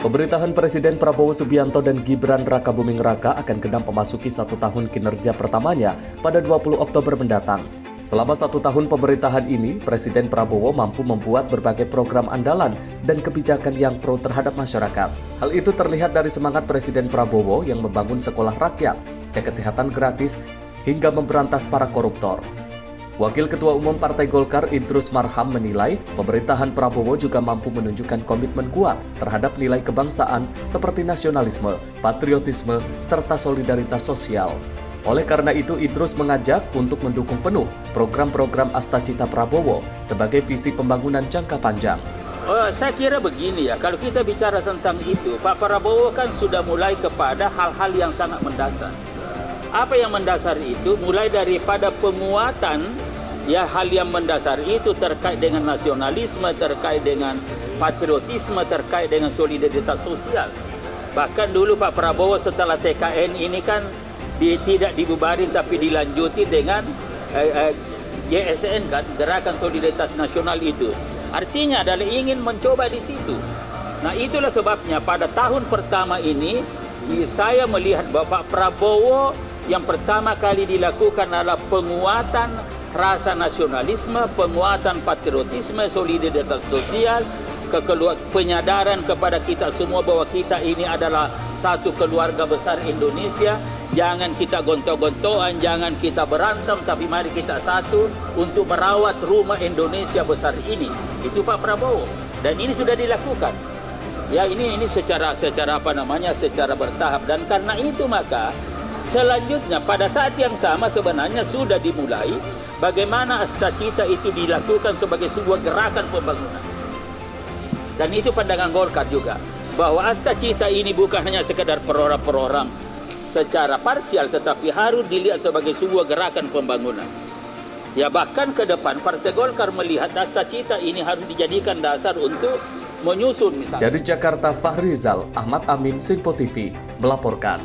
Pemerintahan Presiden Prabowo Subianto dan Gibran Rakabuming Raka akan genap memasuki 1 tahun kinerja pertamanya pada 20 Oktober mendatang. Selama 1 tahun pemerintahan ini, Presiden Prabowo mampu membuat berbagai program andalan dan kebijakan yang pro terhadap masyarakat. Hal itu terlihat dari semangat Presiden Prabowo yang membangun sekolah rakyat, cek kesehatan gratis, hingga memberantas para koruptor. Wakil Ketua Umum Partai Golkar Idrus Marham menilai pemerintahan Prabowo juga mampu menunjukkan komitmen kuat terhadap nilai kebangsaan seperti nasionalisme, patriotisme, serta solidaritas sosial. Oleh karena itu, Idrus mengajak untuk mendukung penuh program-program Astacita Prabowo sebagai visi pembangunan jangka panjang. Saya kira begini ya, kalau kita bicara tentang itu, Pak Prabowo kan sudah mulai kepada hal-hal yang sangat mendasar. Apa yang mendasar itu? Mulai daripada penguatan, ya hal yang mendasar itu terkait dengan nasionalisme, terkait dengan patriotisme, terkait dengan solidaritas sosial. Bahkan dulu Pak Prabowo setelah TKN ini kan tidak dibubarin tapi dilanjuti dengan GSN kan, Gerakan Solidaritas Nasional itu. Artinya adalah ingin mencoba di situ. Nah itulah sebabnya pada tahun pertama ini saya melihat Bapak Prabowo yang pertama kali dilakukan adalah penguatan rasa nasionalisme, penguatan patriotisme, solidaritas sosial, penyadaran kepada kita semua bahwa kita ini adalah satu keluarga besar Indonesia. Jangan kita gontok-gontokan, jangan kita berantem, tapi mari kita satu untuk merawat rumah Indonesia besar ini. Itu Pak Prabowo, dan ini sudah dilakukan. Ya ini secara secara bertahap, dan karena itu maka selanjutnya pada saat yang sama sebenarnya sudah dimulai bagaimana Astacita itu dilakukan sebagai sebuah gerakan pembangunan. Dan itu pandangan Golkar juga, bahwa Astacita ini bukan hanya sekadar program-program secara parsial, tetapi harus dilihat sebagai sebuah gerakan pembangunan. Ya bahkan ke depan Partai Golkar melihat Astacita ini harus dijadikan dasar untuk menyusun misalnya. Dari Jakarta, Fahrizal Ahmad Amin, Sinpo TV melaporkan.